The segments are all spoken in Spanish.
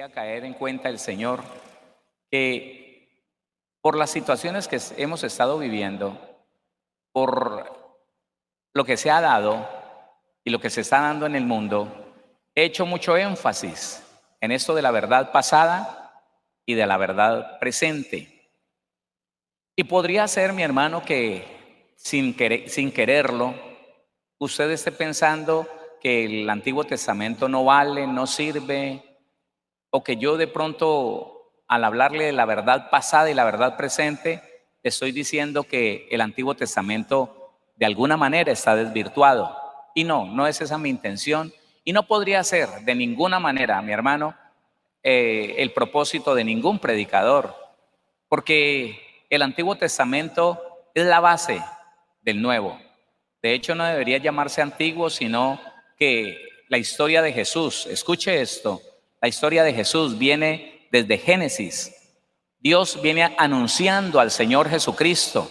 podría caer en cuenta el Señor que por las situaciones que hemos estado viviendo, por lo que se ha dado y lo que se está dando en el mundo, he hecho mucho énfasis en esto de la verdad pasada y de la verdad presente. Y podría ser, mi hermano, que sin quererlo, usted esté pensando que el Antiguo Testamento no vale, no sirve, o que yo de pronto, al hablarle de la verdad pasada y la verdad presente, le estoy diciendo que el Antiguo Testamento de alguna manera está desvirtuado. Y no, no es esa mi intención. Y no podría ser de ninguna manera, mi hermano, el propósito de ningún predicador, porque el Antiguo Testamento es la base del Nuevo. De hecho, no debería llamarse antiguo, sino que la historia de Jesús, escuche esto, la historia de Jesús viene desde Génesis. Dios viene anunciando al Señor Jesucristo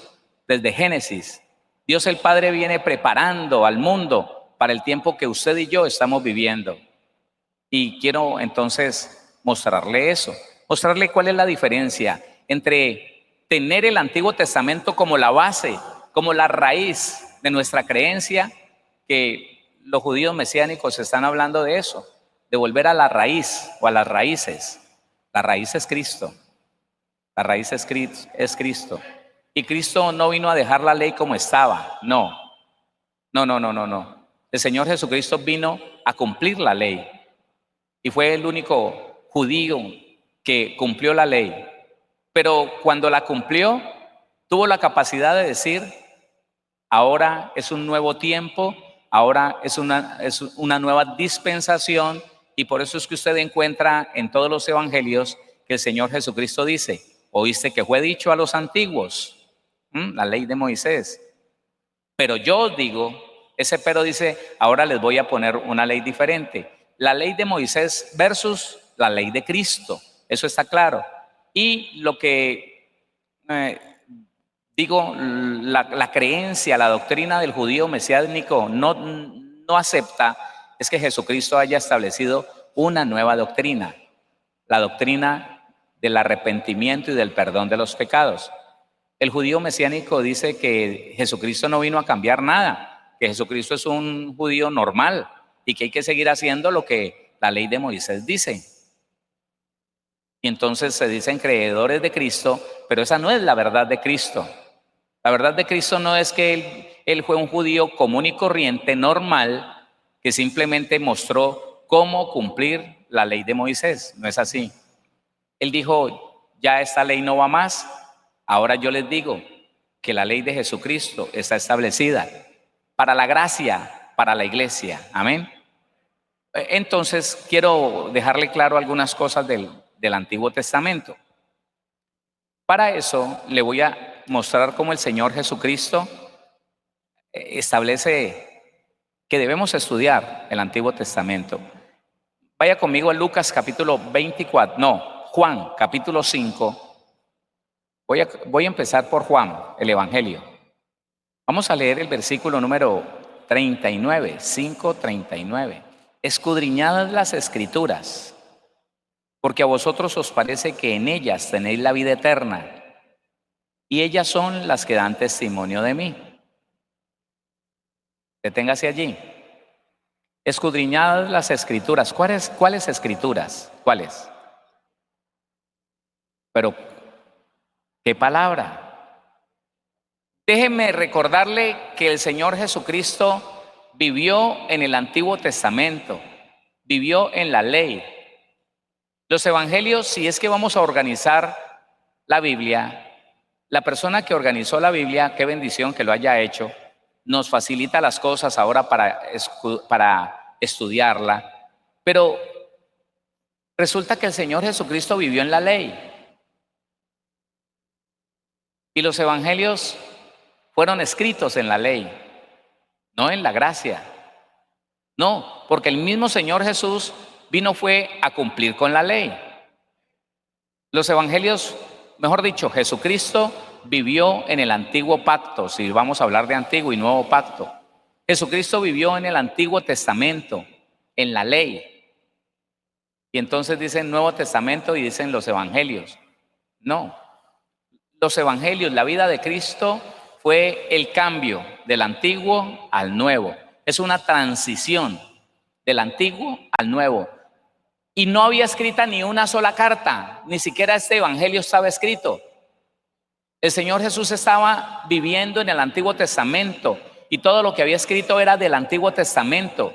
desde Génesis. Dios el Padre viene preparando al mundo para el tiempo que usted y yo estamos viviendo. Y quiero entonces mostrarle eso, mostrarle cuál es la diferencia entre tener el Antiguo Testamento como la base, como la raíz de nuestra creencia, que los judíos mesiánicos están hablando de eso, de volver a la raíz o a las raíces. La raíz es Cristo, la raíz es Cristo. Y Cristo no vino a dejar la ley como estaba, no. El Señor Jesucristo vino a cumplir la ley. Y fue el único judío que cumplió la ley. Pero cuando la cumplió, tuvo la capacidad de decir, ahora es un nuevo tiempo, ahora es una nueva dispensación, y por eso es que usted encuentra en todos los evangelios que el Señor Jesucristo dice, oíste que fue dicho a los antiguos, la ley de Moisés, pero yo os digo, ese pero dice, ahora les voy a poner una ley diferente. La ley de Moisés versus la ley de Cristo, eso está claro. Y lo que digo, la creencia, la doctrina del judío mesiánico no acepta es que Jesucristo haya establecido una nueva doctrina, la doctrina del arrepentimiento y del perdón de los pecados. El judío mesiánico dice que Jesucristo no vino a cambiar nada, que Jesucristo es un judío normal y que hay que seguir haciendo lo que la ley de Moisés dice. Y entonces se dicen creedores de Cristo, pero esa no es la verdad de Cristo. La verdad de Cristo no es que él fue un judío común y corriente, normal, que simplemente mostró cómo cumplir la ley de Moisés. No es así. Él dijo, ya esta ley no va más. Ahora yo les digo que la ley de Jesucristo está establecida para la gracia, para la iglesia. Amén. Entonces quiero dejarle claro algunas cosas del Antiguo Testamento. Para eso le voy a mostrar cómo el Señor Jesucristo establece que debemos estudiar el Antiguo Testamento. Vaya conmigo a Lucas capítulo 24, Juan capítulo 5. Voy a empezar por Juan, el Evangelio. Vamos a leer el versículo número 39, 5:39. Escudriñad las Escrituras, porque a vosotros os parece que en ellas tenéis la vida eterna, y ellas son las que dan testimonio de mí. Deténgase allí. Escudriñad las Escrituras. ¿Cuáles Escrituras? ¿Cuáles? Pero, ¿qué palabra? Déjeme recordarle que el Señor Jesucristo vivió en el Antiguo Testamento, vivió en la ley. Los evangelios, si es que vamos a organizar la Biblia, la persona que organizó la Biblia, qué bendición que lo haya hecho, nos facilita las cosas ahora para estudiarla, pero resulta que el Señor Jesucristo vivió en la ley. Y los evangelios fueron escritos en la ley, no en la gracia. No, porque el mismo Señor Jesús fue a cumplir con la ley. Los evangelios, mejor dicho, Jesucristo vivió en el antiguo pacto, si vamos a hablar de antiguo y nuevo pacto. Jesucristo vivió en el Antiguo Testamento, en la ley. Y entonces dicen Nuevo Testamento y dicen los evangelios. No, los evangelios, la vida de Cristo fue el cambio del antiguo al nuevo. Es una transición del antiguo al nuevo. Y no había escrita ni una sola carta, ni siquiera este evangelio estaba escrito. El Señor Jesús estaba viviendo en el Antiguo Testamento y todo lo que había escrito era del Antiguo Testamento.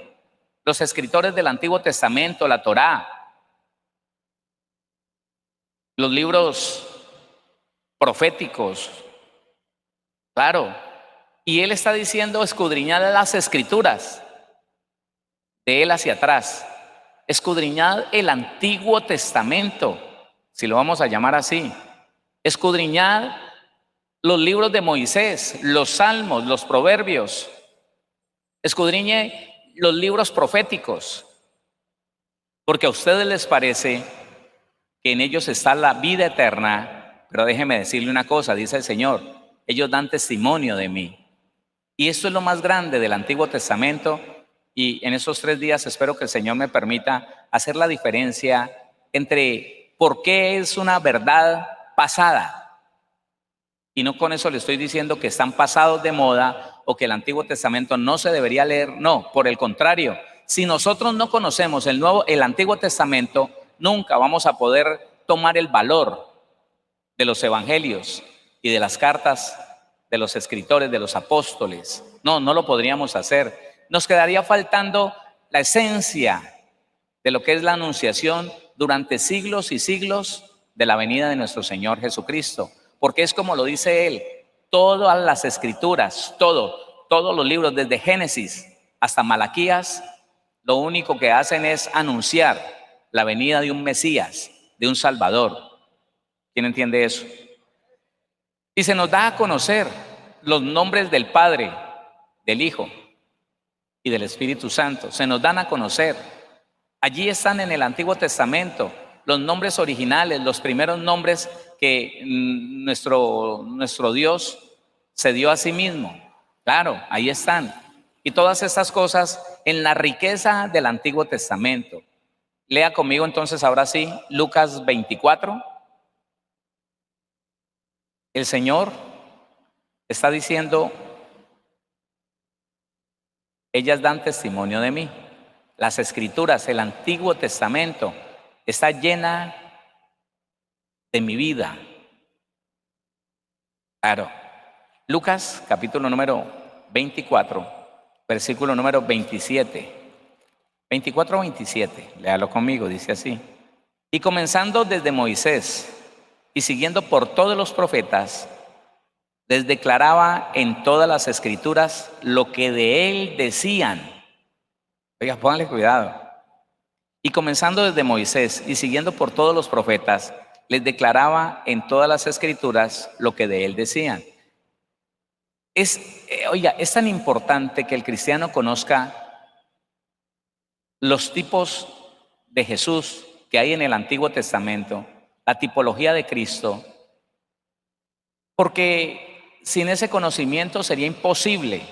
Los escritores del Antiguo Testamento, la Torá, los libros proféticos, claro. Y Él está diciendo, escudriñad las escrituras, de Él hacia atrás. Escudriñad el Antiguo Testamento, si lo vamos a llamar así. Escudriñad los libros de Moisés, los salmos, los proverbios. Escudriñe los libros proféticos, porque a ustedes les parece que en ellos está la vida eterna, pero déjeme decirle una cosa, dice el Señor, ellos dan testimonio de mí. Y esto es lo más grande del Antiguo Testamento, y en esos 3 días espero que el Señor me permita hacer la diferencia entre por qué es una verdad pasada. Y no con eso le estoy diciendo que están pasados de moda o que el Antiguo Testamento no se debería leer. No, por el contrario. Si nosotros no conocemos el Antiguo Testamento, nunca vamos a poder tomar el valor de los evangelios y de las cartas de los escritores, de los apóstoles. No, no lo podríamos hacer. Nos quedaría faltando la esencia de lo que es la anunciación durante siglos y siglos de la venida de nuestro Señor Jesucristo. Porque es como lo dice Él, todas las escrituras, todos los libros, desde Génesis hasta Malaquías, lo único que hacen es anunciar la venida de un Mesías, de un Salvador. ¿Quién entiende eso? Y se nos da a conocer los nombres del Padre, del Hijo y del Espíritu Santo. Se nos dan a conocer. Allí están en el Antiguo Testamento los nombres originales, los primeros nombres que nuestro Dios se dio a sí mismo. Claro, ahí están. Y todas estas cosas en la riqueza del Antiguo Testamento. Lea conmigo entonces ahora sí, Lucas 24. El Señor está diciendo, ellas dan testimonio de mí. Las Escrituras, el Antiguo Testamento, está llena de mi vida. Claro. Lucas, capítulo número 24, versículo número 27. 24-27, léalo conmigo, dice así. Y comenzando desde Moisés y siguiendo por todos los profetas, les declaraba en todas las escrituras lo que de él decían. Oiga, pónganle cuidado. Y comenzando desde Moisés y siguiendo por todos los profetas, les declaraba en todas las escrituras lo que de él decían. Oiga, es tan importante que el cristiano conozca los tipos de Jesús que hay en el Antiguo Testamento, la tipología de Cristo, porque sin ese conocimiento sería imposible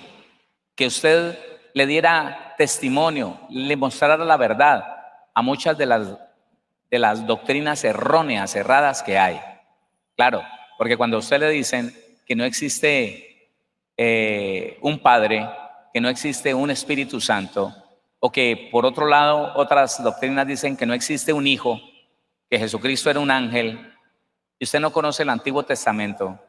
que usted le diera testimonio, le mostrara la verdad a muchas de las doctrinas erróneas, erradas que hay. Claro, porque cuando a usted le dicen que no existe un Padre, que no existe un Espíritu Santo, o que por otro lado otras doctrinas dicen que no existe un Hijo, que Jesucristo era un ángel, y usted no conoce el Antiguo Testamento,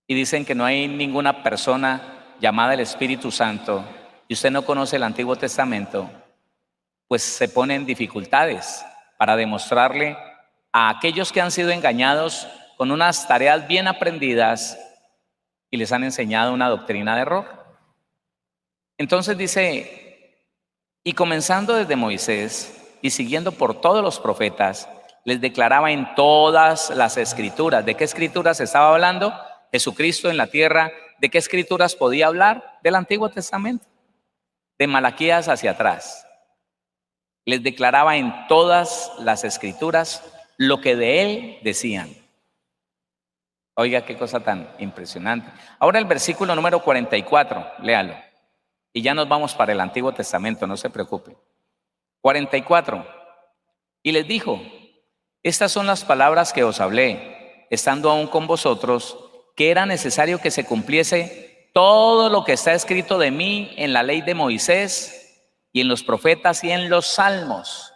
y dicen que no hay ninguna persona llamada el Espíritu Santo, y usted no conoce el Antiguo Testamento, pues se pone en dificultades para demostrarle a aquellos que han sido engañados con unas tareas bien aprendidas y les han enseñado una doctrina de error. Entonces dice, y comenzando desde Moisés y siguiendo por todos los profetas, les declaraba en todas las escrituras. ¿De qué escrituras estaba hablando? Jesucristo en la tierra. ¿De qué escrituras podía hablar? Del Antiguo Testamento, de Malaquías hacia atrás. Les declaraba en todas las escrituras lo que de él decían. Oiga, qué cosa tan impresionante. Ahora el versículo número 44, léalo. Y ya nos vamos para el Antiguo Testamento, no se preocupe. 44. Y les dijo: estas son las palabras que os hablé, estando aún con vosotros, que era necesario que se cumpliese todo lo que está escrito de mí en la ley de Moisés y en los profetas y en los salmos.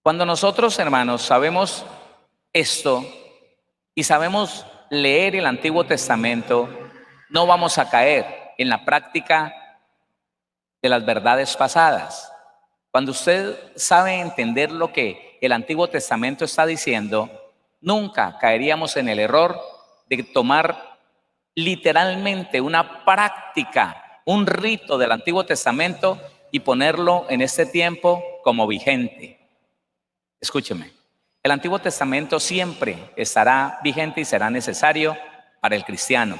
Cuando nosotros, hermanos, sabemos esto y sabemos leer el Antiguo Testamento, no vamos a caer en la práctica de las verdades pasadas. Cuando usted sabe entender lo que el Antiguo Testamento está diciendo, nunca caeríamos en el error de tomar literalmente una práctica, un rito del Antiguo Testamento y ponerlo en este tiempo como vigente. Escúcheme, el Antiguo Testamento siempre estará vigente y será necesario para el cristiano,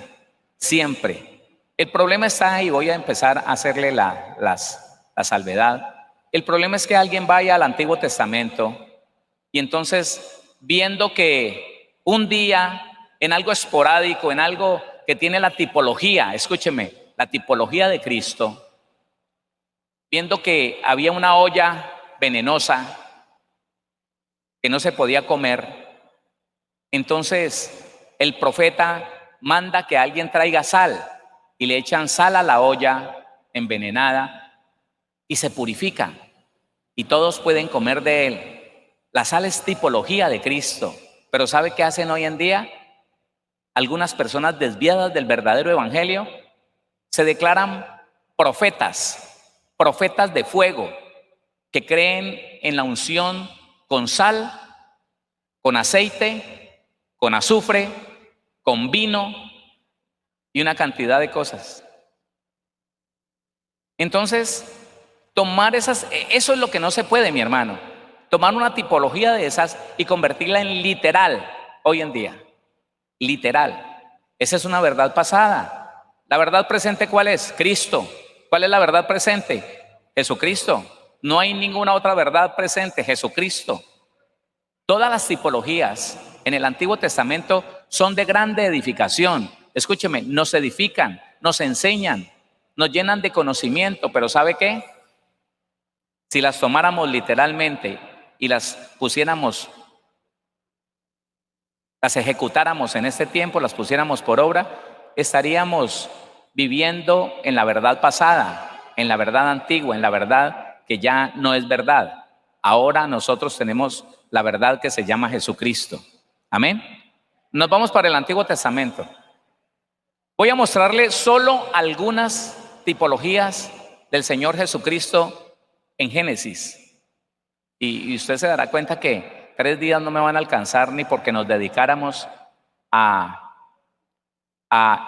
siempre. El problema está, y voy a empezar a hacerle la salvedad. El problema es que alguien vaya al Antiguo Testamento y entonces, viendo que un día, en algo esporádico, en algo que tiene la tipología, escúcheme, la tipología de Cristo, viendo que había una olla venenosa que no se podía comer, entonces el profeta manda que alguien traiga sal y le echan sal a la olla envenenada y se purifica y todos pueden comer de él. La sal es tipología de Cristo, pero ¿sabe qué hacen hoy en día? Algunas personas desviadas del verdadero evangelio se declaran profetas, profetas de fuego, que creen en la unción con sal, con aceite, con azufre, con vino y una cantidad de cosas. Entonces, tomar eso es lo que no se puede, mi hermano. Tomar una tipología de esas y convertirla en literal hoy en día. Literal. Esa es una verdad pasada. La verdad presente, ¿cuál es? Cristo. ¿Cuál es la verdad presente? Jesucristo. No hay ninguna otra verdad presente, Jesucristo. Todas las tipologías en el Antiguo Testamento son de grande edificación. Escúcheme, nos edifican, nos enseñan, nos llenan de conocimiento, pero ¿sabe qué? Si las tomáramos literalmente y las pusiéramos, las ejecutáramos en este tiempo, las pusiéramos por obra, estaríamos viviendo en la verdad pasada, en la verdad antigua, en la verdad que ya no es verdad. Ahora nosotros tenemos la verdad que se llama Jesucristo. Amén. Nos vamos para el Antiguo Testamento. Voy a mostrarle solo algunas tipologías del Señor Jesucristo en Génesis. Y usted se dará cuenta que 3 días no me van a alcanzar ni porque nos dedicáramos a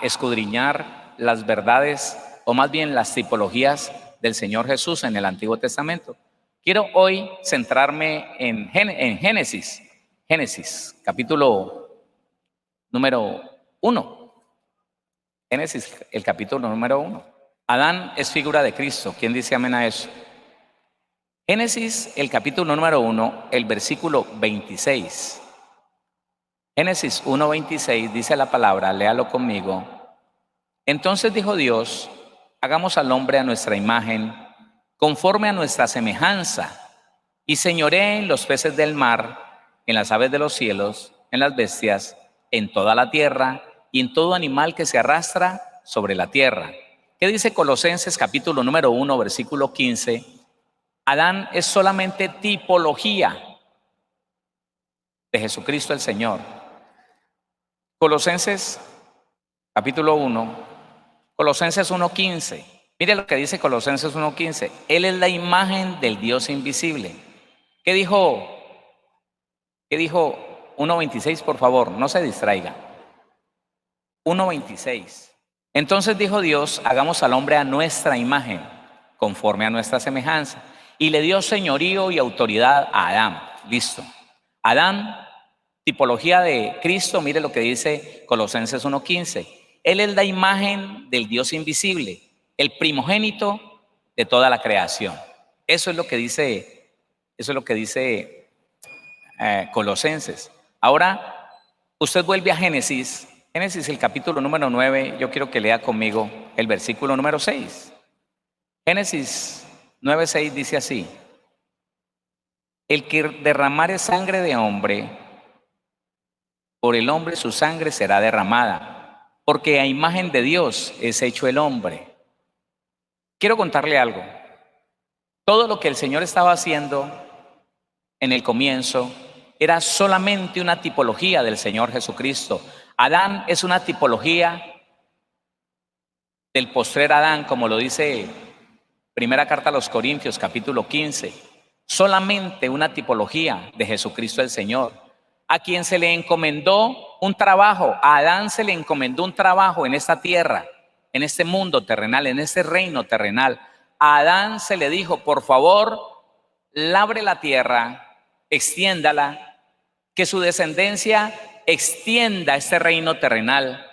escudriñar las verdades, o más bien las tipologías del Señor Jesús en el Antiguo Testamento. Quiero hoy centrarme en Génesis. Génesis, capítulo número 1. Génesis, el capítulo número 1. Adán es figura de Cristo. ¿Quién dice amén a eso? Génesis, el capítulo número 1, el versículo 26. Génesis 1:26 dice la palabra, léalo conmigo. Entonces dijo Dios: hagamos al hombre a nuestra imagen, conforme a nuestra semejanza, y señoree en los peces del mar, en las aves de los cielos, en las bestias, en toda la tierra y en todo animal que se arrastra sobre la tierra. ¿Qué dice Colosenses capítulo número 1, versículo 15? Adán es solamente tipología de Jesucristo el Señor. Colosenses capítulo 1, Colosenses 1:15. Mire lo que dice Colosenses 1:15. Él es la imagen del Dios invisible. ¿Qué dijo 1:26? Por favor, no se distraiga. 1:26. Entonces dijo Dios: hagamos al hombre a nuestra imagen, conforme a nuestra semejanza. Y le dio señorío y autoridad a Adán. Listo. Adán, tipología de Cristo, mire lo que dice Colosenses 1:15. Él es la imagen del Dios invisible, el primogénito de toda la creación. Eso es lo que dice Colosenses. Ahora, usted vuelve a Génesis. Génesis, el capítulo número 9. Yo quiero que lea conmigo el versículo número 6. Génesis 9:6 dice así: El que derramare sangre de hombre, por el hombre su sangre será derramada, porque a imagen de Dios es hecho el hombre. Quiero contarle algo. Todo lo que el Señor estaba haciendo en el comienzo era solamente una tipología del Señor Jesucristo. Adán es una tipología del postrer Adán, como lo dice Primera carta a los Corintios, capítulo 15. Solamente una tipología de Jesucristo el Señor, a quien se le encomendó un trabajo. A Adán se le encomendó un trabajo en esta tierra, en este mundo terrenal, en este reino terrenal. A Adán se le dijo, por favor, labre la tierra, extiéndala, que su descendencia extienda este reino terrenal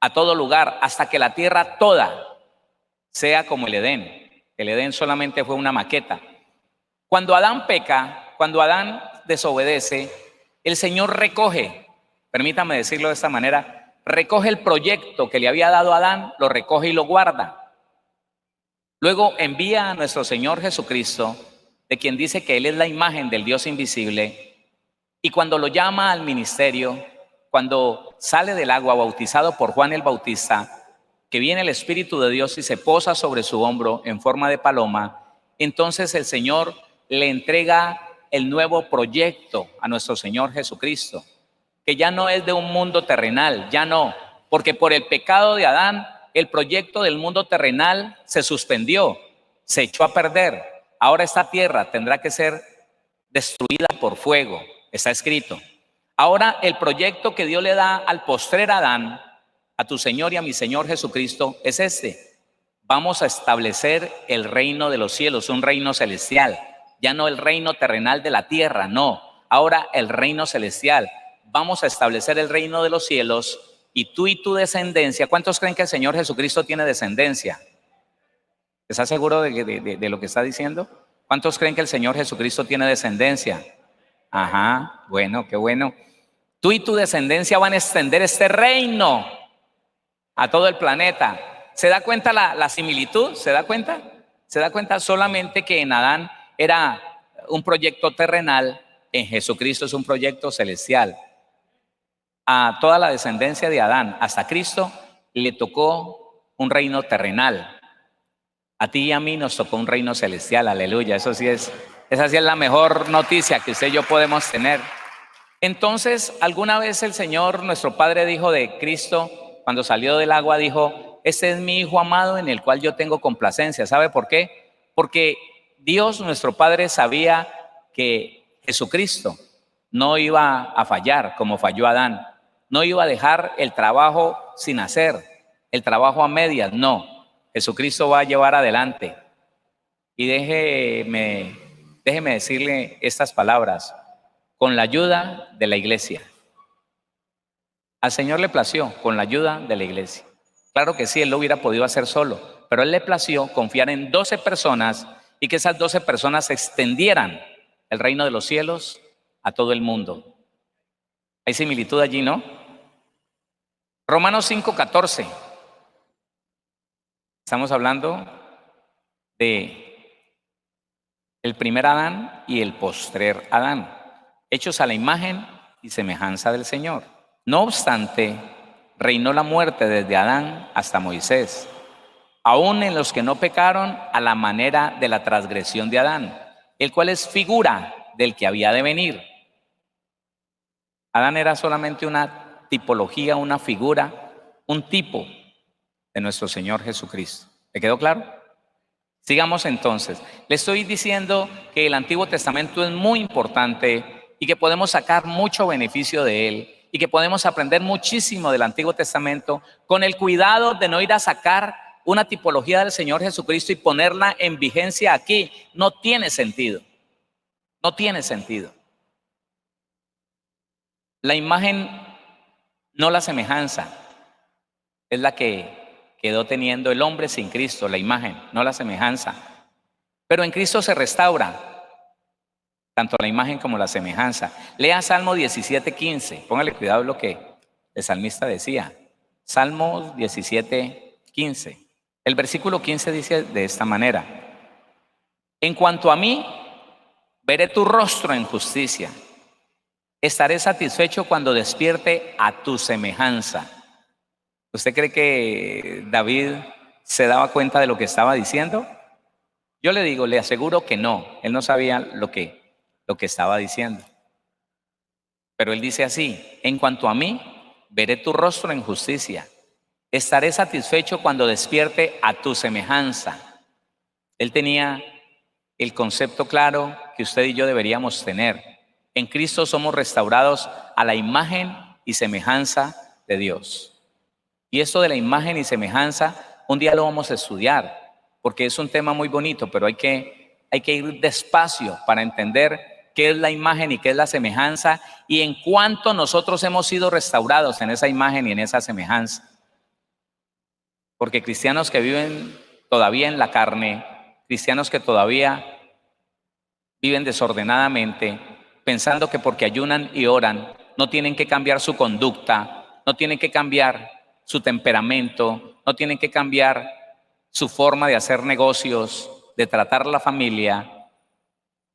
a todo lugar, hasta que la tierra toda sea como el Edén. El Edén solamente fue una maqueta. Cuando Adán peca, cuando Adán desobedece, el Señor recoge, permítame decirlo de esta manera, recoge el proyecto que le había dado a Adán, lo recoge y lo guarda. Luego envía a nuestro Señor Jesucristo, de quien dice que Él es la imagen del Dios invisible, y cuando lo llama al ministerio, cuando sale del agua bautizado por Juan el Bautista, que viene el Espíritu de Dios y se posa sobre su hombro en forma de paloma, entonces el Señor le entrega el nuevo proyecto a nuestro Señor Jesucristo, que ya no es de un mundo terrenal, ya no, porque por el pecado de Adán, el proyecto del mundo terrenal se suspendió, se echó a perder. Ahora esta tierra tendrá que ser destruida por fuego, está escrito. Ahora el proyecto que Dios le da al postrer Adán, a tu Señor y a mi Señor Jesucristo, es este. Vamos a establecer el reino de los cielos, un reino celestial. Ya no el reino terrenal de la tierra, no. Ahora el reino celestial. Vamos a establecer el reino de los cielos y tú y tu descendencia. ¿Cuántos creen que el Señor Jesucristo tiene descendencia? ¿Estás seguro de lo que está diciendo? ¿Cuántos creen que el Señor Jesucristo tiene descendencia? Ajá, bueno, qué bueno. Tú y tu descendencia van a extender este reino a todo el planeta. ¿Se da cuenta la similitud? ¿Se da cuenta? ¿Se da cuenta? Solamente que en Adán era un proyecto terrenal, en Jesucristo es un proyecto celestial. A toda la descendencia de Adán, hasta Cristo, le tocó un reino terrenal. A ti y a mí nos tocó un reino celestial, aleluya. Esa sí es la mejor noticia que usted y yo podemos tener. Entonces, alguna vez el Señor, nuestro Padre, dijo de Cristo, cuando salió del agua, dijo, este es mi Hijo amado en el cual yo tengo complacencia. ¿Sabe por qué? Porque Dios, nuestro Padre, sabía que Jesucristo no iba a fallar como falló Adán. No iba a dejar el trabajo sin hacer, el trabajo a medias, no. Jesucristo va a llevar adelante. Y déjeme decirle estas palabras, con la ayuda de la iglesia. Al Señor le plació con la ayuda de la iglesia. Claro que sí, Él lo hubiera podido hacer solo, pero Él le plació confiar en 12 personas y que esas 12 personas extendieran el reino de los cielos a todo el mundo. Hay similitud allí, ¿no? Romanos 5:14. Estamos hablando de el primer Adán y el postrer Adán, hechos a la imagen y semejanza del Señor. No obstante, reinó la muerte desde Adán hasta Moisés, aún en los que no pecaron a la manera de la transgresión de Adán, el cual es figura del que había de venir. Adán era solamente una tipología, una figura, un tipo de nuestro Señor Jesucristo. ¿Le quedó claro? Sigamos entonces. Le estoy diciendo que el Antiguo Testamento es muy importante y que podemos sacar mucho beneficio de él y que podemos aprender muchísimo del Antiguo Testamento con el cuidado de no ir a sacar una tipología del Señor Jesucristo y ponerla en vigencia aquí. No tiene sentido. No tiene sentido. La imagen, no la semejanza, es la que quedó teniendo el hombre sin Cristo, la imagen, no la semejanza. Pero en Cristo se restaura tanto la imagen como la semejanza. Lea Salmo 17:15. Póngale cuidado en lo que el salmista decía. Salmo 17:15. El versículo 15 dice de esta manera: en cuanto a mí, Veré tu rostro en justicia. Estaré satisfecho cuando despierte a tu semejanza. ¿Usted cree que David se daba cuenta de lo que estaba diciendo? Yo le digo, le aseguro que no. Él no sabía lo que estaba diciendo. Pero él dice así: en cuanto a mí, veré tu rostro en justicia. Estaré satisfecho cuando despierte a tu semejanza. Él tenía el concepto claro que usted y yo deberíamos tener. En Cristo somos restaurados a la imagen y semejanza de Dios. Y esto de la imagen y semejanza, un día lo vamos a estudiar, porque es un tema muy bonito, pero hay que ir despacio para entender qué es la imagen y qué es la semejanza, y en cuánto nosotros hemos sido restaurados en esa imagen y en esa semejanza. Porque cristianos que viven todavía en la carne, cristianos que todavía viven desordenadamente, pensando que porque ayunan y oran no tienen que cambiar su conducta, no tienen que cambiar su temperamento, no tienen que cambiar su forma de hacer negocios, de tratar la familia.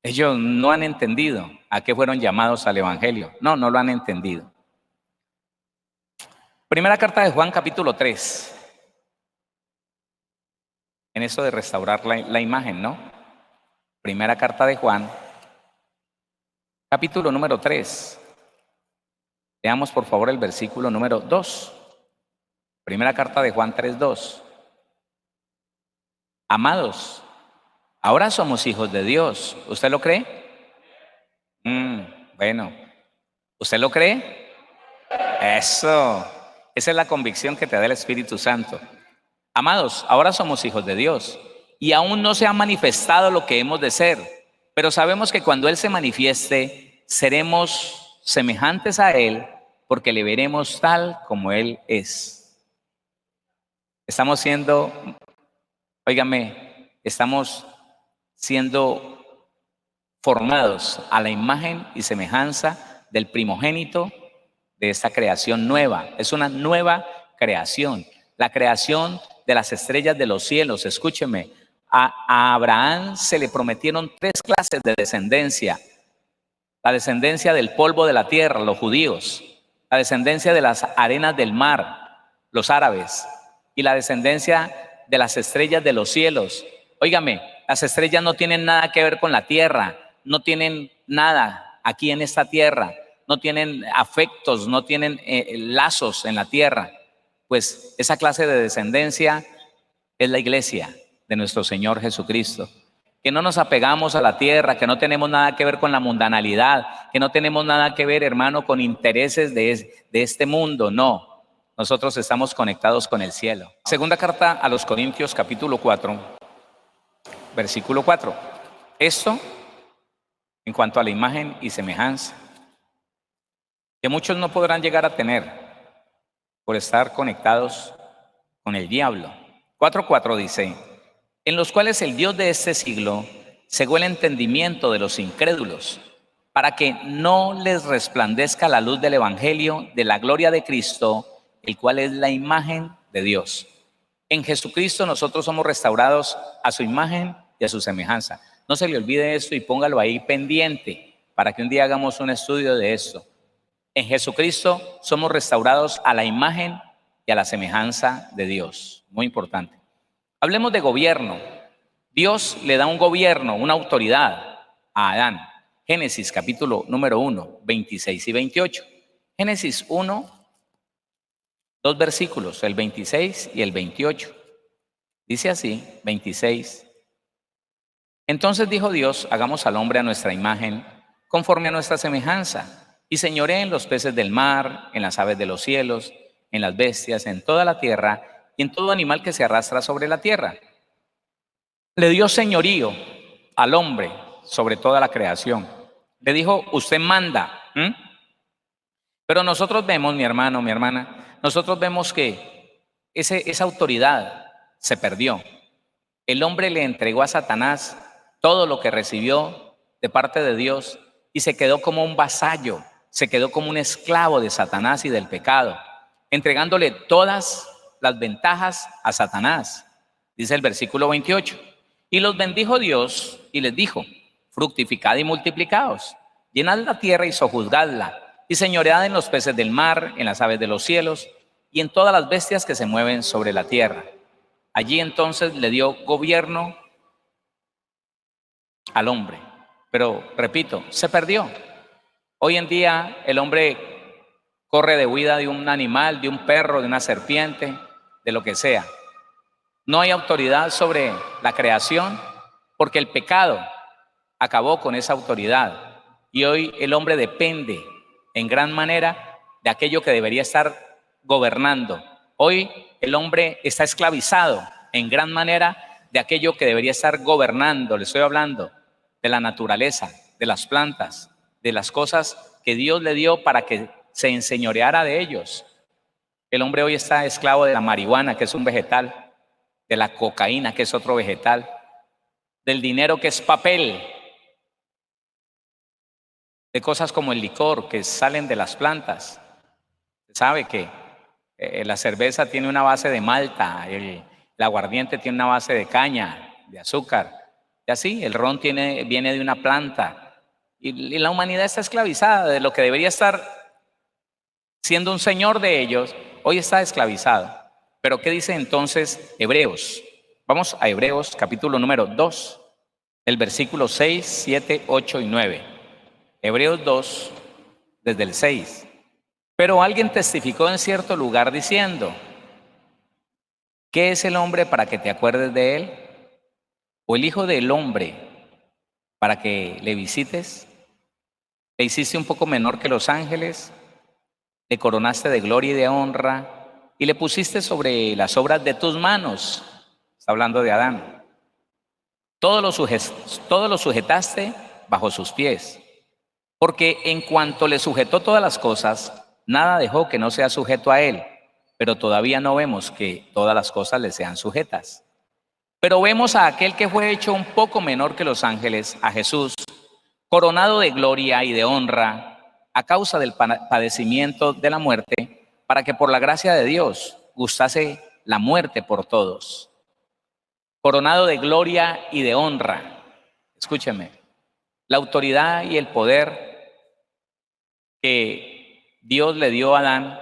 Ellos no han entendido a qué fueron llamados al Evangelio. No lo han entendido. Primera carta de Juan, capítulo 3. En eso de restaurar la imagen, ¿no? Primera carta de Juan, capítulo número 3. Leamos por favor el versículo número 2. Primera carta de Juan 3:2. Amados, ahora somos hijos de Dios. ¿Usted lo cree? Bueno, ¿usted lo cree? Eso. Esa es la convicción que te da el Espíritu Santo. Amados, ahora somos hijos de Dios y aún no se ha manifestado lo que hemos de ser, pero sabemos que cuando Él se manifieste, seremos semejantes a Él porque le veremos tal como Él es. Estamos siendo, óigame, estamos siendo formados a la imagen y semejanza del primogénito de esta creación nueva. Es una nueva creación, la creación de las estrellas de los cielos. Escúcheme, a Abraham se le prometieron 3 clases de descendencia: la descendencia del polvo de la tierra, los judíos; la descendencia de las arenas del mar, los árabes; y la descendencia de las estrellas de los cielos. Óigame, las estrellas no tienen nada que ver con la tierra, no tienen nada aquí en esta tierra, no tienen afectos, no tienen lazos en la tierra. Pues esa clase de descendencia es la iglesia de nuestro Señor Jesucristo. Que no nos apegamos a la tierra, que no tenemos nada que ver con la mundanalidad, que no tenemos nada que ver, hermano, con intereses de este mundo. No, nosotros estamos conectados con el cielo. Segunda carta a los Corintios, capítulo 4, versículo 4. Esto en cuanto a la imagen y semejanza, que muchos no podrán llegar a tener por estar conectados con el diablo. 4:4 dice: en los cuales el Dios de este siglo cegó el entendimiento de los incrédulos, para que no les resplandezca la luz del evangelio de la gloria de Cristo, el cual es la imagen de Dios. En Jesucristo nosotros somos restaurados a su imagen y a su semejanza. No se le olvide esto y póngalo ahí pendiente para que un día hagamos un estudio de esto. En Jesucristo somos restaurados a la imagen y a la semejanza de Dios. Muy importante. Hablemos de gobierno. Dios le da un gobierno, una autoridad a Adán. Génesis capítulo número 1, 26 y 28. Génesis 1, 2 versículos, el 26 y el 28. Dice así, 26. Entonces dijo Dios: hagamos al hombre a nuestra imagen, conforme a nuestra semejanza, y señoree en los peces del mar, en las aves de los cielos, en las bestias, en toda la tierra, y en todo animal que se arrastra sobre la tierra. Le dio señorío al hombre sobre toda la creación. Le dijo: usted manda. Pero nosotros vemos, mi hermano, mi hermana, nosotros vemos que esa autoridad se perdió. El hombre le entregó a Satanás todo lo que recibió de parte de Dios y se quedó como un vasallo, se quedó como un esclavo de Satanás y del pecado, entregándole todas las ventajas a Satanás. Dice el versículo 28. Y los bendijo Dios y les dijo: fructificad y multiplicaos, llenad la tierra y sojuzgadla, y señoread en los peces del mar, en las aves de los cielos, y en todas las bestias que se mueven sobre la tierra. Allí entonces le dio gobierno al hombre. Pero, repito, se perdió. Hoy en día el hombre corre de huida de un animal, de un perro, de una serpiente, de lo que sea. No hay autoridad sobre la creación porque el pecado acabó con esa autoridad. Y hoy el hombre depende en gran manera de aquello que debería estar gobernando. Hoy el hombre está esclavizado en gran manera de aquello que debería estar gobernando. Le estoy hablando de la naturaleza, de las plantas, de las cosas que Dios le dio para que se enseñoreara de ellos. El hombre hoy está esclavo de la marihuana, que es un vegetal, de la cocaína, que es otro vegetal, del dinero, que es papel, de cosas como el licor, que salen de las plantas. Se sabe que la cerveza tiene una base de malta, el aguardiente tiene una base de caña, de azúcar, y así el ron viene de una planta. Y la humanidad está esclavizada de lo que debería estar siendo un señor de ellos, hoy está esclavizado. Pero ¿qué dice entonces Hebreos? Vamos a Hebreos capítulo número 2, el versículo 6, 7, 8 y 9. Hebreos 2, desde el 6. Pero alguien testificó en cierto lugar diciendo: ¿qué es el hombre para que te acuerdes de él? ¿O el hijo del hombre para que le visites? ¿Le hiciste un poco menor que los ángeles? ¿Le coronaste de gloria y de honra? ¿Y le pusiste sobre las obras de tus manos? Está hablando de Adán. Todo lo sujetaste bajo sus pies. Porque en cuanto le sujetó todas las cosas, nada dejó que no sea sujeto a él. Pero todavía no vemos que todas las cosas le sean sujetas. Pero vemos a aquel que fue hecho un poco menor que los ángeles, a Jesús, coronado de gloria y de honra a causa del padecimiento de la muerte, para que por la gracia de Dios gustase la muerte por todos. Coronado de gloria y de honra. Escúcheme, la autoridad y el poder que Dios le dio a Adán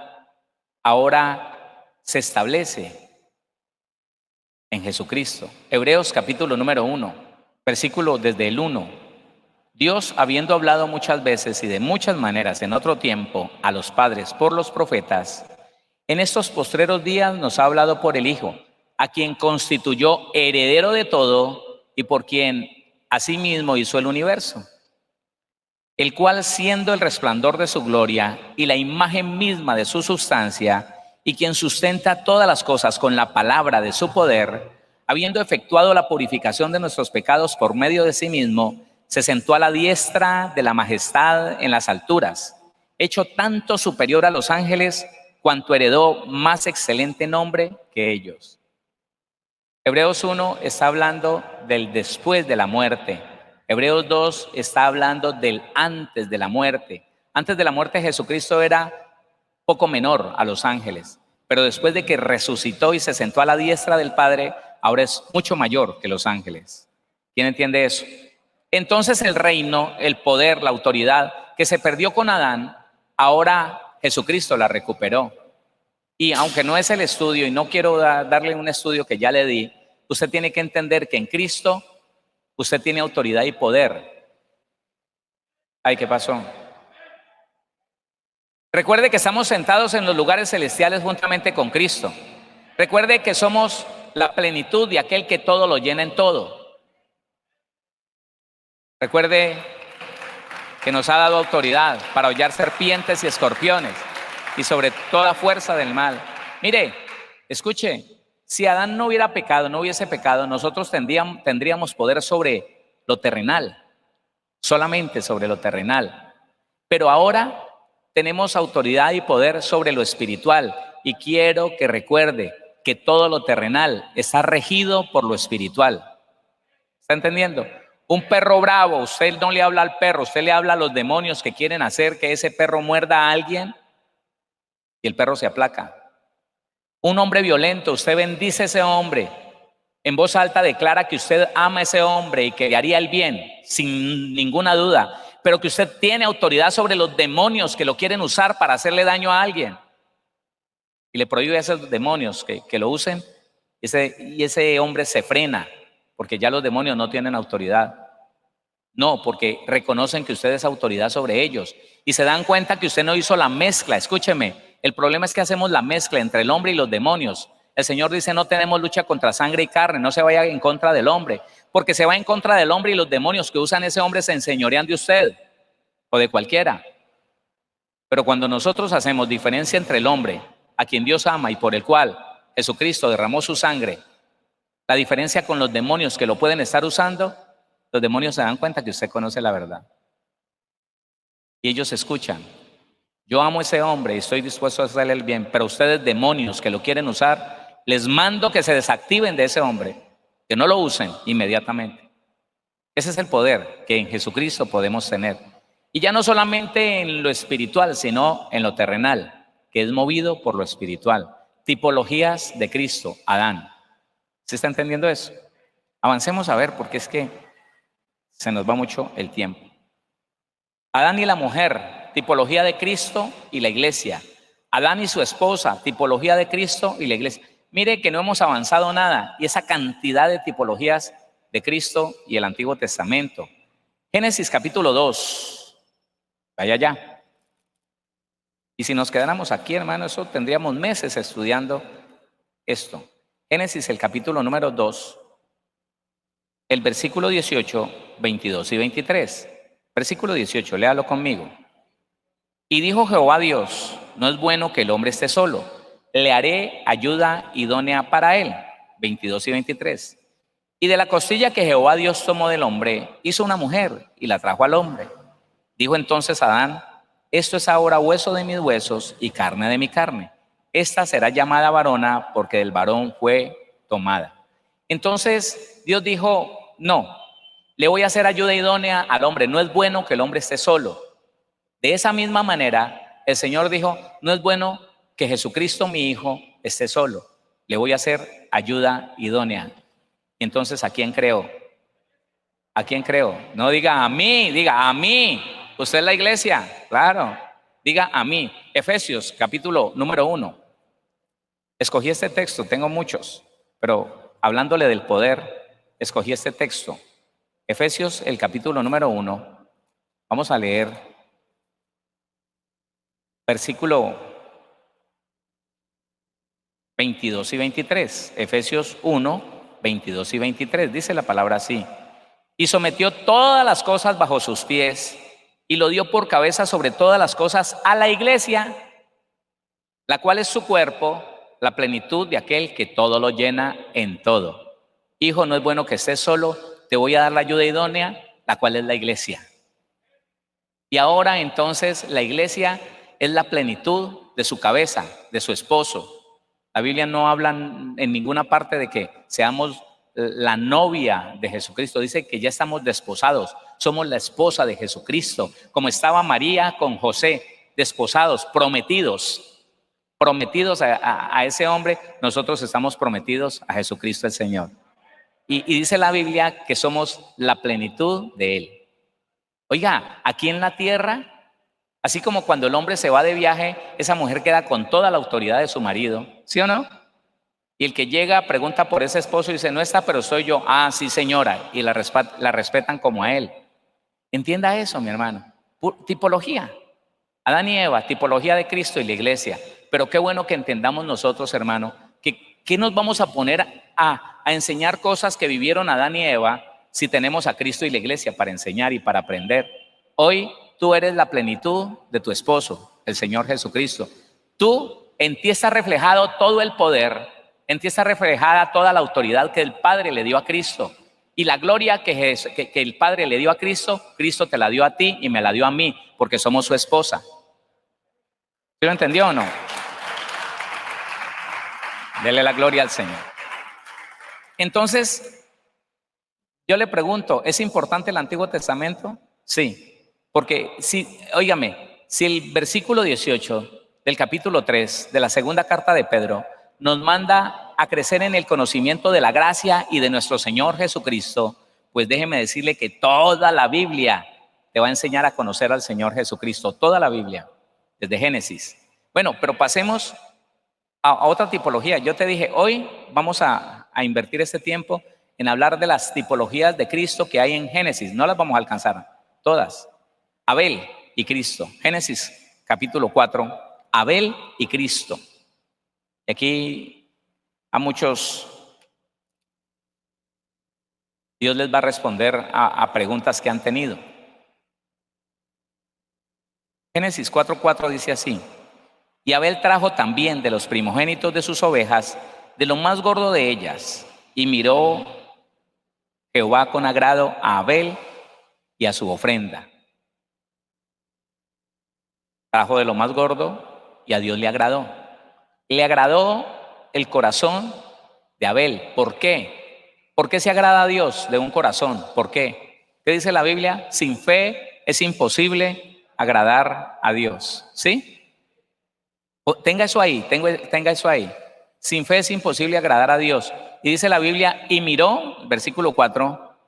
ahora se establece en Jesucristo. Hebreos capítulo número 1, versículo desde el 1. Dios, habiendo hablado muchas veces y de muchas maneras en otro tiempo a los padres por los profetas, en estos postreros días nos ha hablado por el Hijo, a quien constituyó heredero de todo y por quien asimismo hizo el universo, el cual, siendo el resplandor de su gloria y la imagen misma de su sustancia, y quien sustenta todas las cosas con la palabra de su poder, habiendo efectuado la purificación de nuestros pecados por medio de sí mismo, se sentó a la diestra de la majestad en las alturas, hecho tanto superior a los ángeles, cuanto heredó más excelente nombre que ellos. Hebreos 1 está hablando del después de la muerte. Hebreos 2 está hablando del antes de la muerte. Antes de la muerte Jesucristo era poco menor a los ángeles, pero después de que resucitó y se sentó a la diestra del Padre, ahora es mucho mayor que los ángeles. ¿Quién entiende eso? Entonces el reino, el poder, la autoridad que se perdió con Adán, ahora Jesucristo la recuperó. Y aunque no es el estudio, y no quiero darle un estudio que ya le di, usted tiene que entender que en Cristo usted tiene autoridad y poder. Ay, ¿qué pasó? Recuerde que estamos sentados en los lugares celestiales juntamente con Cristo. Recuerde que somos la plenitud de aquel que todo lo llena en todo. Recuerde que nos ha dado autoridad para hollar serpientes y escorpiones y sobre toda fuerza del mal. Mire, escuche, si Adán no hubiera pecado, no hubiese pecado, nosotros tendríamos poder sobre lo terrenal, solamente sobre lo terrenal. Pero ahora tenemos autoridad y poder sobre lo espiritual, y quiero que recuerde que todo lo terrenal está regido por lo espiritual. ¿Está entendiendo? Un perro bravo, usted no le habla al perro, usted le habla a los demonios que quieren hacer que ese perro muerda a alguien y el perro se aplaca. Un hombre violento, usted bendice a ese hombre, en voz alta declara que usted ama a ese hombre y que le haría el bien, sin ninguna duda, pero que usted tiene autoridad sobre los demonios que lo quieren usar para hacerle daño a alguien. Y le prohíbe a esos demonios que lo usen, y ese hombre se frena, porque ya los demonios no tienen autoridad. No, porque reconocen que usted es autoridad sobre ellos y se dan cuenta que usted no hizo la mezcla. Escúcheme, el problema es que hacemos la mezcla entre el hombre y los demonios. El Señor dice: no tenemos lucha contra sangre y carne, no se vaya en contra del hombre, porque se va en contra del hombre y los demonios que usan ese hombre se enseñorean de usted o de cualquiera. Pero cuando nosotros hacemos diferencia entre el hombre, a quien Dios ama y por el cual Jesucristo derramó su sangre, la diferencia con los demonios que lo pueden estar usando, los demonios se dan cuenta que usted conoce la verdad. Y ellos escuchan: yo amo a ese hombre y estoy dispuesto a hacerle el bien, pero ustedes, demonios que lo quieren usar, les mando que se desactiven de ese hombre, que no lo usen inmediatamente. Ese es el poder que en Jesucristo podemos tener. Y ya no solamente en lo espiritual, sino en lo terrenal, que es movido por lo espiritual. Tipologías de Cristo, Adán. ¿Se está entendiendo eso? Avancemos a ver, porque es que se nos va mucho el tiempo. Adán y la mujer, tipología de Cristo y la iglesia. Adán y su esposa, tipología de Cristo y la iglesia. Mire que no hemos avanzado nada, y esa cantidad de tipologías de Cristo y el Antiguo Testamento. Génesis capítulo 2. Vaya allá. Y si nos quedáramos aquí, hermano, eso tendríamos meses estudiando esto. Génesis, el capítulo número 2, el versículo 18, 22 y 23. Versículo 18, léalo conmigo. Y dijo Jehová Dios: no es bueno que el hombre esté solo, le haré ayuda idónea para él. 22 y 23. Y de la costilla que Jehová Dios tomó del hombre, hizo una mujer y la trajo al hombre. Dijo entonces Adán: esto es ahora hueso de mis huesos y carne de mi carne. Esta será llamada varona, porque del varón fue tomada. Entonces Dios dijo: no, le voy a hacer ayuda idónea al hombre. No es bueno que el hombre esté solo. De esa misma manera, el Señor dijo: no es bueno que Jesucristo, mi hijo, esté solo. Le voy a hacer ayuda idónea. Y entonces, ¿a quién creo? ¿A quién creo? No diga a mí, diga a mí. ¿Usted es la iglesia? Claro. Diga a mí. Efesios, capítulo número 1. Escogí este texto, tengo muchos, pero hablándole del poder, escogí este texto. Efesios, el capítulo número 1. Vamos a leer versículo 22 y 23. Efesios 1, 22 y 23. Dice la palabra así: y sometió todas las cosas bajo sus pies, y lo dio por cabeza sobre todas las cosas a la iglesia, la cual es su cuerpo, la plenitud de aquel que todo lo llena en todo. Hijo, no es bueno que estés solo, te voy a dar la ayuda idónea, la cual es la iglesia. Y ahora entonces la iglesia es la plenitud de su cabeza, de su esposo. La Biblia no habla en ninguna parte de que seamos la novia de Jesucristo. Dice que ya estamos desposados, somos la esposa de Jesucristo, como estaba María con José, desposados, prometidos a ese hombre. Nosotros estamos prometidos a Jesucristo el Señor. Y dice la Biblia que somos la plenitud de Él. Oiga, aquí en la tierra, así como cuando el hombre se va de viaje, esa mujer queda con toda la autoridad de su marido, ¿sí o no? Y el que llega pregunta por ese esposo y dice: no está, pero soy yo. Ah, sí, señora. Y la respetan como a él. Entienda eso, mi hermano. Tipología. Adán y Eva, tipología de Cristo y la iglesia. Pero qué bueno que entendamos nosotros, hermano, que nos vamos a poner a enseñar cosas que vivieron Adán y Eva si tenemos a Cristo y la iglesia para enseñar y para aprender. Hoy tú eres la plenitud de tu esposo, el Señor Jesucristo. En ti está reflejado todo el poder, en ti está reflejada toda la autoridad que el Padre le dio a Cristo. Y la gloria que el Padre le dio a Cristo, Cristo te la dio a ti y me la dio a mí, porque somos su esposa. ¿Sí lo entendió o no? Dele la gloria al Señor. Entonces, yo le pregunto, ¿es importante el Antiguo Testamento? Sí, porque óigame, si el versículo 18 del capítulo 3 de la segunda carta de Pedro nos manda a crecer en el conocimiento de la gracia y de nuestro Señor Jesucristo, Pues déjeme decirle que toda la Biblia te va a enseñar a conocer al Señor Jesucristo, toda la Biblia, desde Génesis. Bueno, pero pasemos a otra tipología. Yo te dije, hoy vamos a invertir este tiempo en hablar de las tipologías de Cristo que hay en Génesis. No las vamos a alcanzar, todas. Abel y Cristo. Génesis capítulo 4, Abel y Cristo. Y aquí a muchos Dios les va a responder a preguntas que han tenido. Génesis 4:4 dice así: y Abel trajo también de los primogénitos de sus ovejas, de lo más gordo de ellas, y miró Jehová con agrado a Abel y a su ofrenda. Trajo de lo más gordo y a Dios le agradó. Le agradó el corazón de Abel. ¿Por qué? ¿Por qué se agrada a Dios de un corazón? ¿Por qué? ¿Qué dice la Biblia? Sin fe es imposible agradar a Dios. ¿Sí? Tenga eso ahí, tenga eso ahí. Sin fe es imposible agradar a Dios. Y dice la Biblia, y miró, versículo 4,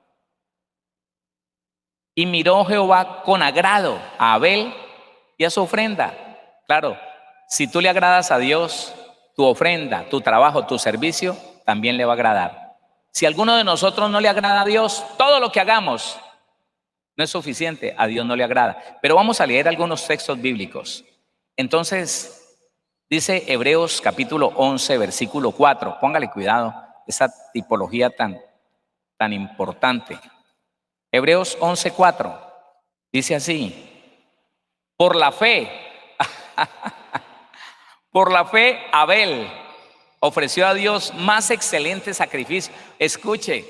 y miró Jehová con agrado a Abel y a su ofrenda. Claro, si tú le agradas a Dios, tu ofrenda, tu trabajo, tu servicio, también le va a agradar. Si alguno de nosotros no le agrada a Dios, todo lo que hagamos no es suficiente, a Dios no le agrada. Pero vamos a leer algunos textos bíblicos. Entonces, dice Hebreos capítulo 11, versículo 4. Póngale cuidado, esa tipología tan importante. Hebreos 11, 4. Dice así: por la fe, por la fe Abel ofreció a Dios más excelente sacrificio. Escuche,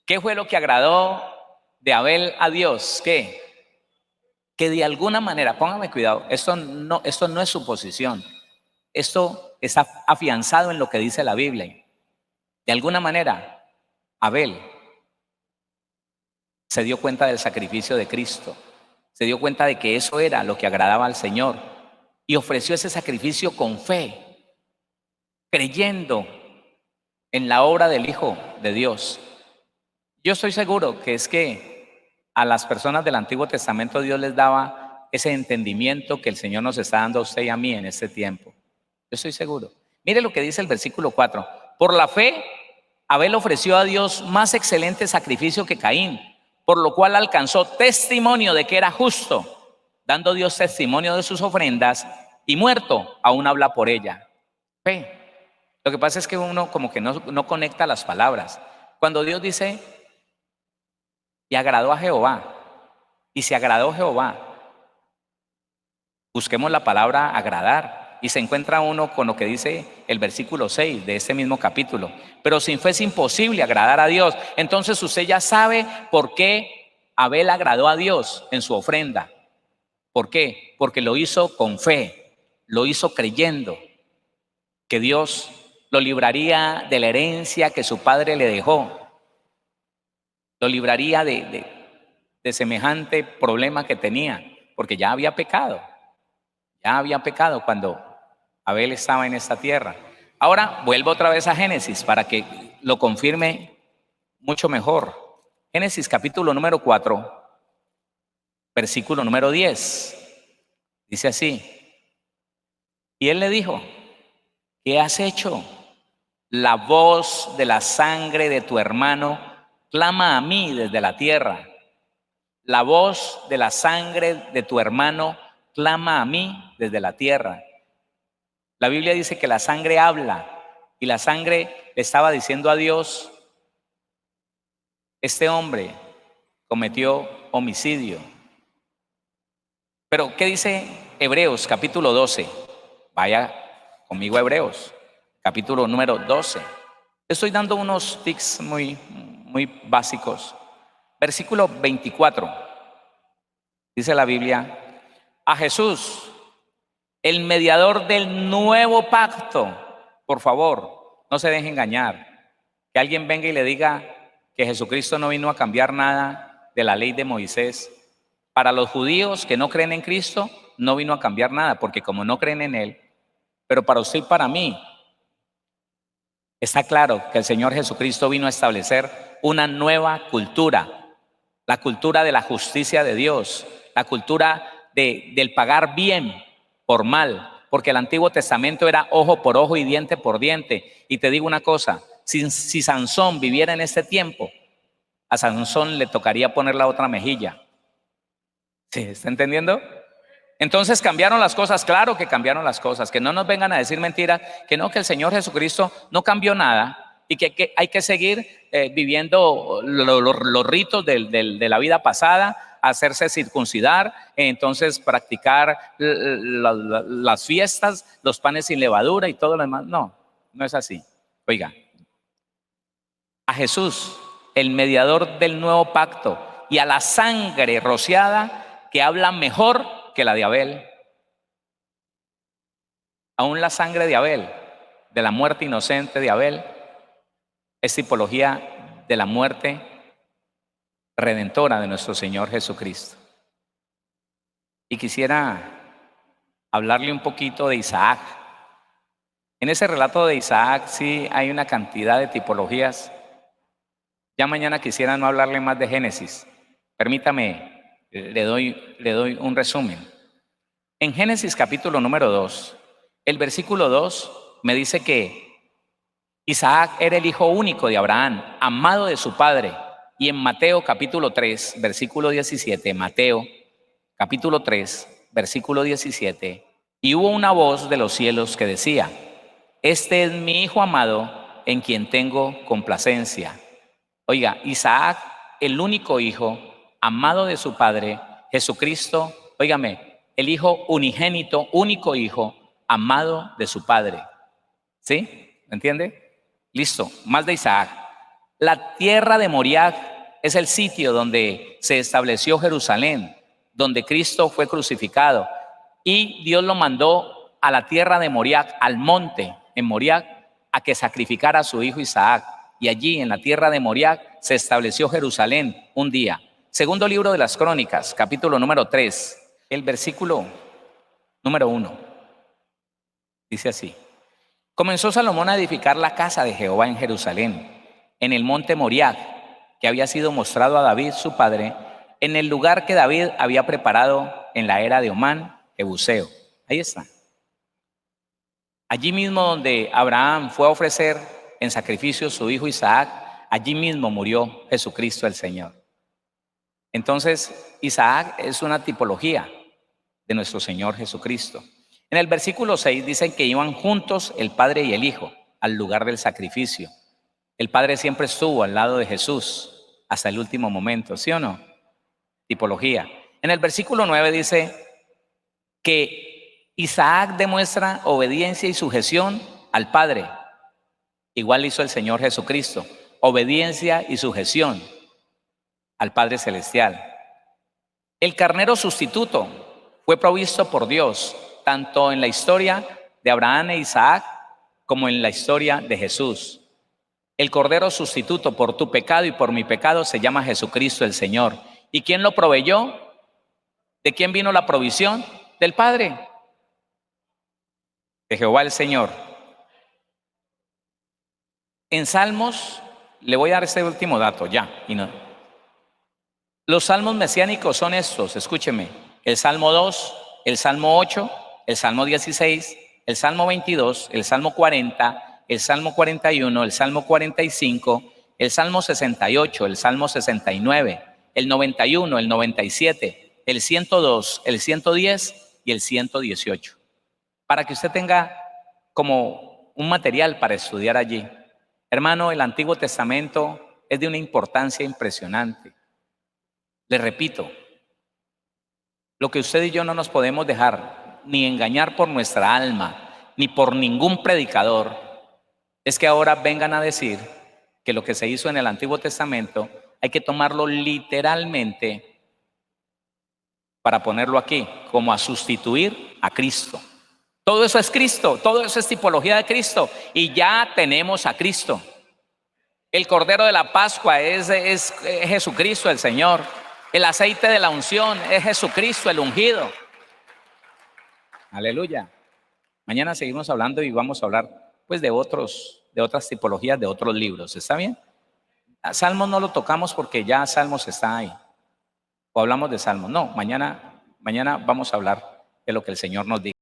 ¿qué fue lo que agradó de Abel a Dios? ¿Qué? Que de alguna manera, póngame cuidado, esto no es suposición. Esto está afianzado en lo que dice la Biblia. De alguna manera, Abel se dio cuenta del sacrificio de Cristo, se dio cuenta de que eso era lo que agradaba al Señor y ofreció ese sacrificio con fe, creyendo en la obra del Hijo de Dios. Yo estoy seguro que es que a las personas del Antiguo Testamento Dios les daba ese entendimiento que el Señor nos está dando a usted y a mí en este tiempo. Yo estoy seguro. Mire lo que dice el versículo 4. Por la fe, Abel ofreció a Dios más excelente sacrificio que Caín, por lo cual alcanzó testimonio de que era justo, dando Dios testimonio de sus ofrendas, y muerto aún habla por ella. Fe. Lo que pasa es que uno como que no conecta las palabras. Cuando Dios dice, y agradó a Jehová, y se agradó Jehová, busquemos la palabra agradar. Y se encuentra uno con lo que dice el versículo 6 de este mismo capítulo. Pero sin fe es imposible agradar a Dios. Entonces usted ya sabe por qué Abel agradó a Dios en su ofrenda. ¿Por qué? Porque lo hizo con fe, lo hizo creyendo que Dios lo libraría de la herencia que su padre le dejó. Lo libraría de semejante problema que tenía, porque ya había pecado. Ya había pecado cuando Abel estaba en esta tierra. Ahora vuelvo otra vez a Génesis para que lo confirme mucho mejor. Génesis capítulo número 4, versículo número 10. Dice así: y él le dijo, ¿qué has hecho? La voz de la sangre de tu hermano clama a mí desde la tierra. La voz de la sangre de tu hermano clama a mí desde la tierra. La Biblia dice que la sangre habla, y la sangre le estaba diciendo a Dios, este hombre cometió homicidio. Pero ¿qué dice Hebreos capítulo 12? Vaya conmigo a Hebreos capítulo número 12. Estoy dando unos tics muy básicos. Versículo 24. Dice la Biblia, a Jesús, el mediador del nuevo pacto. Por favor, no se deje engañar. Que alguien venga y le diga que Jesucristo no vino a cambiar nada de la ley de Moisés. Para los judíos que no creen en Cristo, no vino a cambiar nada, porque como no creen en Él, pero para usted y para mí, está claro que el Señor Jesucristo vino a establecer una nueva cultura, la cultura de la justicia de Dios, la cultura del pagar bien por mal, porque el Antiguo Testamento era ojo por ojo y diente por diente. Y te digo una cosa, si Sansón viviera en este tiempo, a Sansón le tocaría poner la otra mejilla. ¿Sí? ¿Está entendiendo? Entonces cambiaron las cosas, claro que cambiaron las cosas, que no nos vengan a decir mentiras, que no, que el Señor Jesucristo no cambió nada y que hay que seguir viviendo los ritos de la vida pasada, hacerse circuncidar, entonces practicar las fiestas, los panes sin levadura y todo lo demás. No, no es así. Oiga, a Jesús, el mediador del nuevo pacto, y a la sangre rociada que habla mejor que la de Abel. Aún la sangre de Abel, de la muerte inocente de Abel, es tipología de la muerte redentora de nuestro Señor Jesucristo. Y quisiera hablarle un poquito de Isaac. En ese relato de Isaac sí hay una cantidad de tipologías. Ya mañana quisiera no hablarle más de Génesis. Permítame, le doy un resumen. En Génesis capítulo número 2, el versículo 2 me dice que Isaac era el hijo único de Abraham, amado de su padre. Y en Mateo capítulo 3, versículo 17, Mateo capítulo 3, versículo 17, y hubo una voz de los cielos que decía: este es mi hijo amado en quien tengo complacencia. Oiga, Isaac, el único hijo amado de su padre, Jesucristo, óigame, el hijo unigénito, único hijo amado de su padre. ¿Sí? ¿Me entiende? Listo, más de Isaac. La tierra de Moriah es el sitio donde se estableció Jerusalén, donde Cristo fue crucificado. Y Dios lo mandó a la tierra de Moriah, al monte en Moriah, a que sacrificara a su hijo Isaac. Y allí, en la tierra de Moriah, se estableció Jerusalén un día. Segundo libro de las Crónicas, capítulo número 3, el versículo número 1. Dice así: comenzó Salomón a edificar la casa de Jehová en Jerusalén, en el monte Moriah, que había sido mostrado a David su padre, en el lugar que David había preparado en la era de Omán, Jebuseo. Ahí está. Allí mismo donde Abraham fue a ofrecer en sacrificio a su hijo Isaac, allí mismo murió Jesucristo el Señor. Entonces, Isaac es una tipología de nuestro Señor Jesucristo. En el versículo 6 dicen que iban juntos el Padre y el Hijo al lugar del sacrificio. El Padre siempre estuvo al lado de Jesús hasta el último momento, ¿sí o no? Tipología. En el versículo 9 dice que Isaac demuestra obediencia y sujeción al Padre. Igual hizo el Señor Jesucristo, obediencia y sujeción al Padre Celestial. El carnero sustituto fue provisto por Dios, tanto en la historia de Abraham e Isaac como en la historia de Jesús. El cordero sustituto por tu pecado y por mi pecado se llama Jesucristo el Señor. ¿Y quién lo proveyó? ¿De quién vino la provisión? Del Padre, de Jehová el Señor. En Salmos, le voy a dar este último dato ya. Los salmos mesiánicos son estos, escúcheme: el Salmo 2, el Salmo 8, el Salmo 16, el Salmo 22, el Salmo 40, el Salmo 41, el Salmo 45, el Salmo 68, el Salmo 69, el 91, el 97, el 102, el 110 y el 118. Para que usted tenga como un material para estudiar allí. Hermano, el Antiguo Testamento es de una importancia impresionante. Le repito, lo que usted y yo no nos podemos dejar ni engañar por nuestra alma, ni por ningún predicador, es que ahora vengan a decir que lo que se hizo en el Antiguo Testamento hay que tomarlo literalmente para ponerlo aquí, como a sustituir a Cristo. Todo eso es Cristo, todo eso es tipología de Cristo, y ya tenemos a Cristo. El Cordero de la Pascua es Jesucristo el Señor. El aceite de la unción es Jesucristo el ungido. Aleluya. Mañana seguimos hablando y vamos a hablar pues de otras tipologías, de otros libros. ¿Está bien? Salmos no lo tocamos porque ya Salmos está ahí. O hablamos de Salmos. No, mañana vamos a hablar de lo que el Señor nos diga.